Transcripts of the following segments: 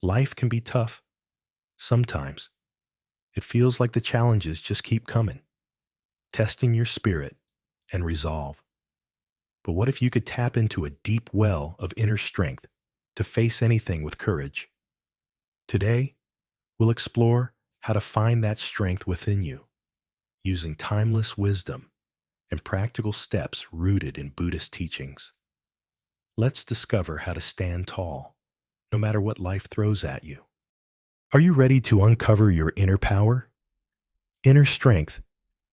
Life can be tough. Sometimes it feels like the challenges just keep coming, testing your spirit and resolve. But what if you could tap into a deep well of inner strength to face anything with courage? Today, we'll explore how to find that strength within you using timeless wisdom and practical steps rooted in Buddhist teachings. Let's discover how to stand tall, no matter what life throws at you. Are you ready to uncover your inner power? Inner strength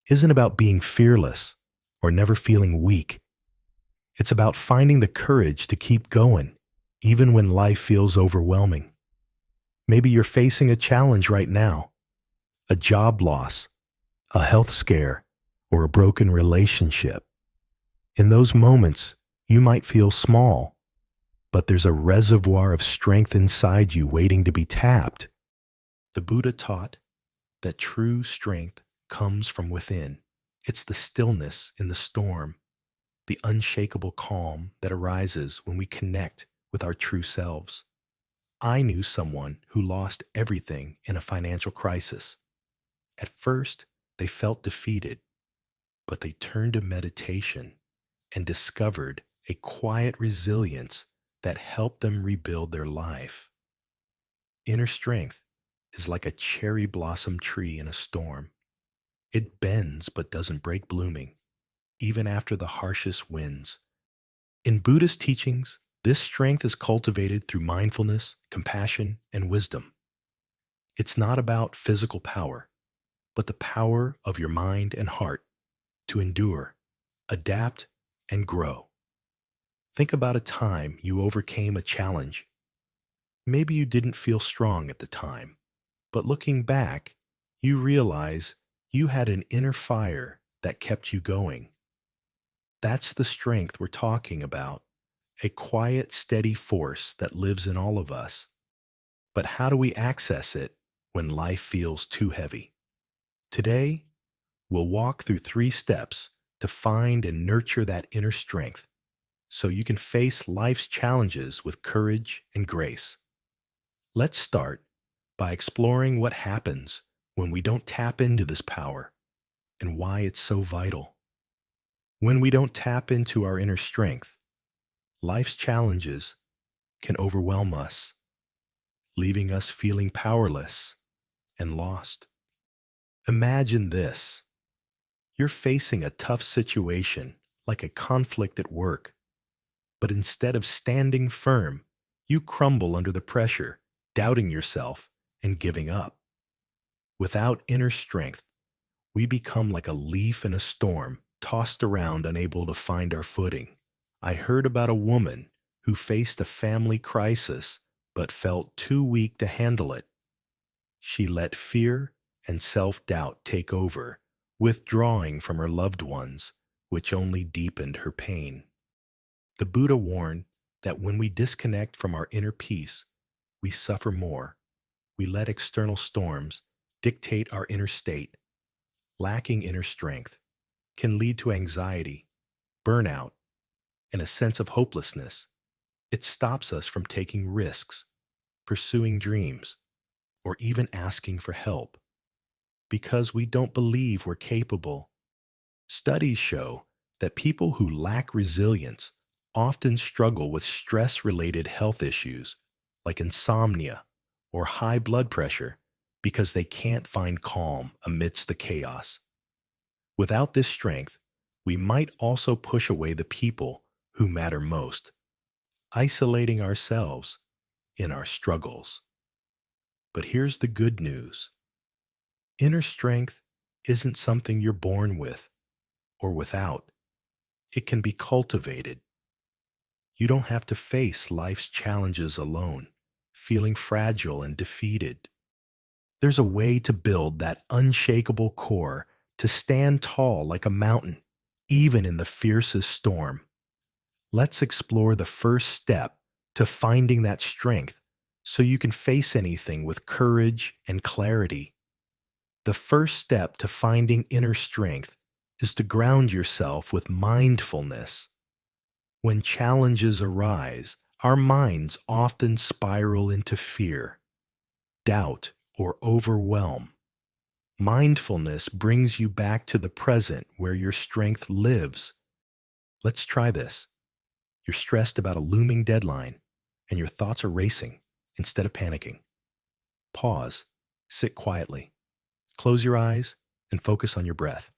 isn't about being fearless or never feeling weak. It's about finding the courage to keep going, even when life feels overwhelming. Maybe you're facing a challenge right now, a job loss, a health scare, or a broken relationship. In those moments, you might feel small, but there's a reservoir of strength inside you waiting to be tapped. The Buddha taught that true strength comes from within. It's the stillness in the storm, the unshakable calm that arises when we connect with our true selves. I knew someone who lost everything in a financial crisis. At first, they felt defeated, but they turned to meditation and discovered a quiet resilience that helped them rebuild their life. Inner strength is like a cherry blossom tree in a storm. It bends but doesn't break blooming, even after the harshest winds. In Buddhist teachings, this strength is cultivated through mindfulness, compassion, and wisdom. It's not about physical power, but the power of your mind and heart to endure, adapt, and grow. Think about a time you overcame a challenge. Maybe you didn't feel strong at the time, but looking back, you realize you had an inner fire that kept you going. That's the strength we're talking about, a quiet, steady force that lives in all of us. But how do we access it when life feels too heavy? Today, we'll walk through 3 steps to find and nurture that inner strength so you can face life's challenges with courage and grace. Let's start by exploring what happens when we don't tap into this power and why it's so vital. When we don't tap into our inner strength, life's challenges can overwhelm us, leaving us feeling powerless and lost. Imagine this. You're facing a tough situation, like a conflict at work, but instead of standing firm, you crumble under the pressure, doubting yourself and giving up. Without inner strength, we become like a leaf in a storm, tossed around, unable to find our footing. I heard about a woman who faced a family crisis but felt too weak to handle it. She let fear and self-doubt take over, withdrawing from her loved ones, which only deepened her pain. The Buddha warned that when we disconnect from our inner peace, we suffer more. We let external storms dictate our inner state. Lacking inner strength can lead to anxiety, burnout, and a sense of hopelessness. It stops us from taking risks, pursuing dreams, or even asking for help because we don't believe we're capable. Studies show that people who lack resilience often struggle with stress-related health issues like insomnia or high blood pressure because they can't find calm amidst the chaos. Without this strength, we might also push away the people who matter most, isolating ourselves in our struggles. But here's the good news. Inner strength isn't something you're born with or without. It can be cultivated. You don't have to face life's challenges alone, feeling fragile and defeated. There's a way to build that unshakable core to stand tall like a mountain, even in the fiercest storm. Let's explore the first step to finding that strength so you can face anything with courage and clarity. The first step to finding inner strength is to ground yourself with mindfulness. When challenges arise, Our minds often spiral into fear, doubt, or overwhelm. Mindfulness brings you back to the present where your strength lives. Let's try this. You're stressed about a looming deadline, and your thoughts are racing instead of panicking. Pause, sit quietly, close your eyes, and focus on your breath.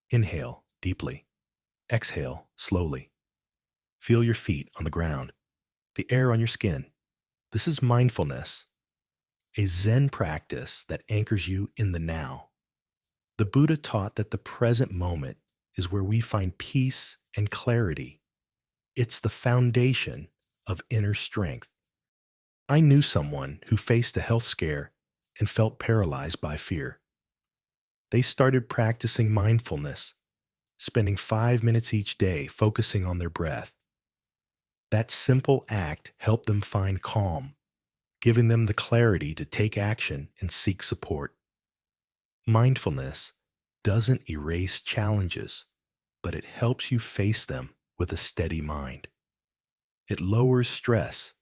Inhale deeply, exhale slowly. Feel your feet on the ground, the air on your skin. This is mindfulness, a Zen practice that anchors you in the now. The Buddha taught that the present moment is where we find peace and clarity. It's the foundation of inner strength. I knew someone who faced a health scare and felt paralyzed by fear. They started practicing mindfulness, spending 5 minutes each day focusing on their breath. That simple act helped them find calm, giving them the clarity to take action and seek support. Mindfulness doesn't erase challenges, but it helps you face them with a steady mind. It lowers stress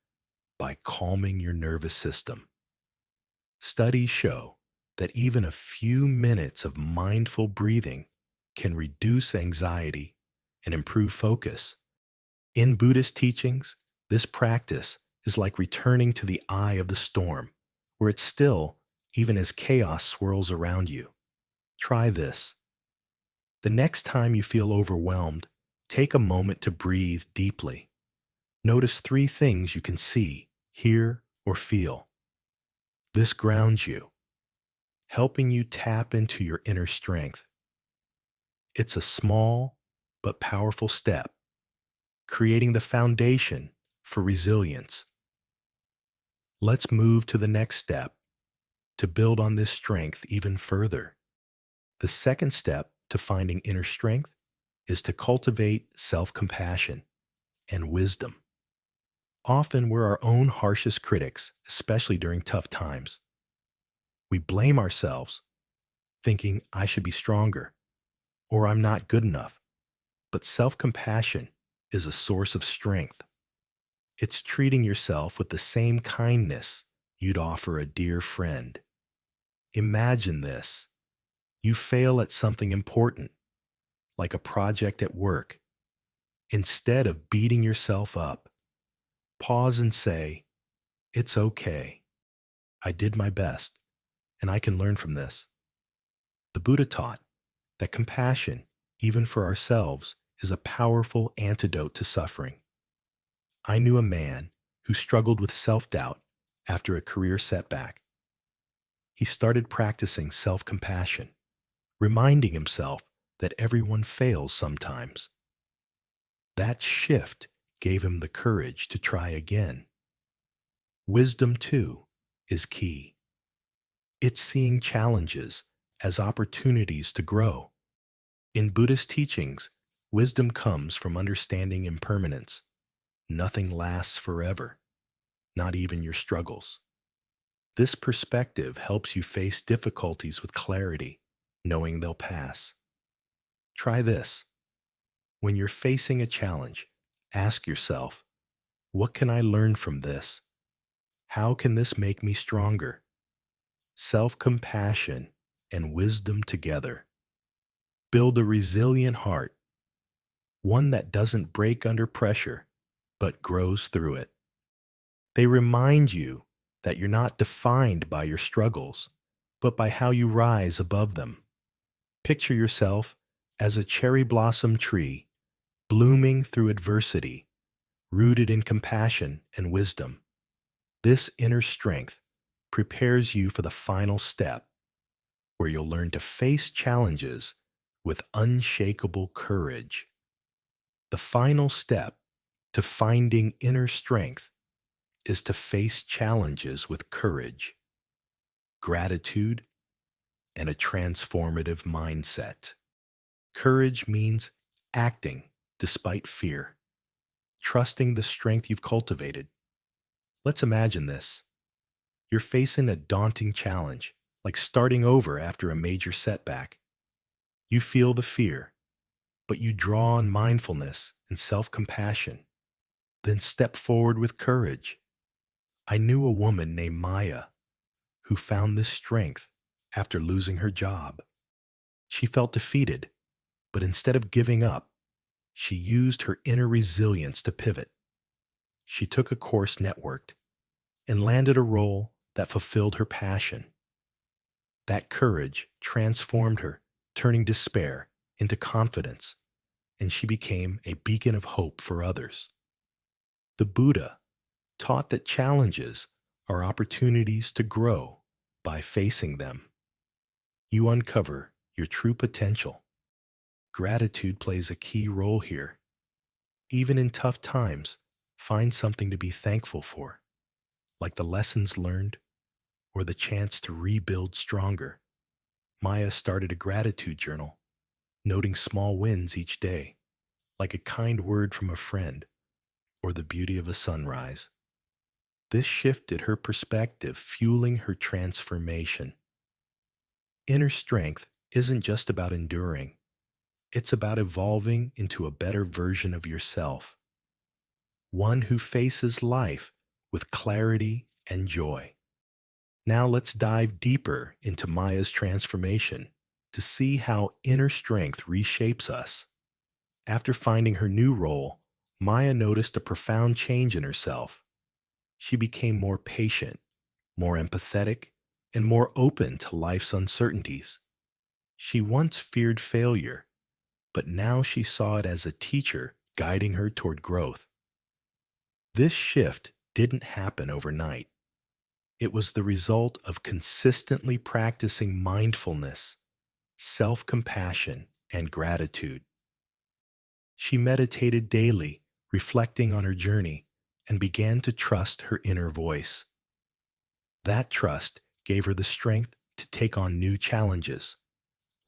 by calming your nervous system. Studies show that even a few minutes of mindful breathing can reduce anxiety and improve focus. In Buddhist teachings, this practice is like returning to the eye of the storm, where it's still even as chaos swirls around you. Try this. The next time you feel overwhelmed, take a moment to breathe deeply. Notice 3 things you can see, hear, or feel. This grounds you, helping you tap into your inner strength. It's a small but powerful step, creating the foundation for resilience. Let's move to the next step to build on this strength even further. The second step to finding inner strength is to cultivate self-compassion and wisdom. Often we're our own harshest critics, especially during tough times. We blame ourselves, thinking I should be stronger or I'm not good enough. But self-compassion is a source of strength. It's treating yourself with the same kindness you'd offer a dear friend. Imagine this. You fail at something important, like a project at work. Instead of beating yourself up, pause and say, "It's okay. I did my best, and I can learn from this." The Buddha taught that compassion, even for ourselves, is a powerful antidote to suffering. I knew a man who struggled with self-doubt after a career setback. He started practicing self-compassion, reminding himself that everyone fails sometimes. That shift gave him the courage to try again. Wisdom, too, is key. It's seeing challenges as opportunities to grow. In Buddhist teachings, wisdom comes from understanding impermanence. Nothing lasts forever, not even your struggles. This perspective helps you face difficulties with clarity, knowing they'll pass. Try this. When you're facing a challenge, ask yourself, what can I learn from this? How can this make me stronger? Self-compassion and wisdom together. Build a resilient heart, one that doesn't break under pressure, but grows through it. They remind you that you're not defined by your struggles, but by how you rise above them. Picture yourself as a cherry blossom tree, blooming through adversity, rooted in compassion and wisdom. This inner strength prepares you for the final step, where you'll learn to face challenges with unshakable courage. The final step to finding inner strength is to face challenges with courage, gratitude, and a transformative mindset. Courage means acting despite fear, trusting the strength you've cultivated. Let's imagine this. You're facing a daunting challenge, like starting over after a major setback. You feel the fear, but you draw on mindfulness and self-compassion. then step forward with courage. I knew a woman named Maya who found this strength after losing her job. She felt defeated, but instead of giving up, she used her inner resilience to pivot. She took a course networked and landed a role that fulfilled her passion. That courage transformed her, turning despair into confidence, and she became a beacon of hope for others. The Buddha taught that challenges are opportunities to grow by facing them. You uncover your true potential. Gratitude plays a key role here. Even in tough times, find something to be thankful for, like the lessons learned or the chance to rebuild stronger. Maya started a gratitude journal, noting small wins each day, like a kind word from a friend or the beauty of a sunrise. This shifted her perspective, fueling her transformation. Inner strength isn't just about enduring, it's about evolving into a better version of yourself, one who faces life with clarity and joy. Now let's dive deeper into Maya's transformation to see how inner strength reshapes us. After finding her new role, Maya noticed a profound change in herself. She became more patient, more empathetic, and more open to life's uncertainties. She once feared failure, but now she saw it as a teacher guiding her toward growth. This shift didn't happen overnight. It was the result of consistently practicing mindfulness, self-compassion, and gratitude. She meditated daily, reflecting on her journey, and began to trust her inner voice. That trust gave her the strength to take on new challenges,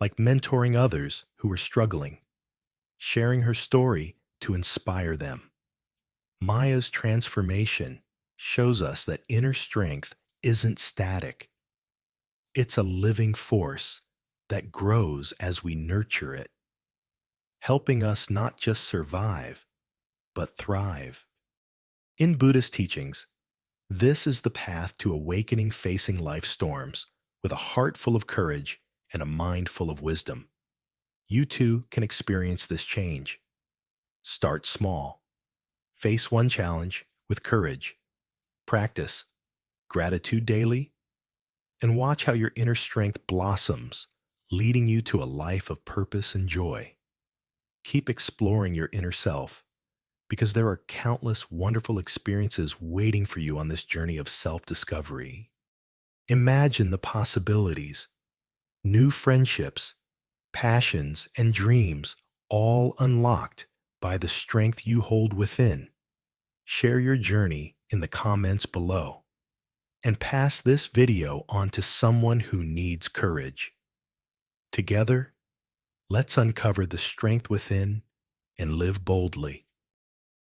like mentoring others who were struggling, sharing her story to inspire them. Maya's transformation shows us that inner strength isn't static. It's a living force that grows as we nurture it, helping us not just survive, but thrive. In Buddhist teachings, this is the path to awakening, facing life's storms with a heart full of courage and a mind full of wisdom. You too can experience this change. Start small. Face one challenge with courage. Practice gratitude daily, and watch how your inner strength blossoms, leading you to a life of purpose and joy. Keep exploring your inner self, because there are countless wonderful experiences waiting for you on this journey of self-discovery. Imagine the possibilities, new friendships, passions, and dreams, all unlocked by the strength you hold within. Share your journey in the comments below, and pass this video on to someone who needs courage. Together, let's uncover the strength within and live boldly.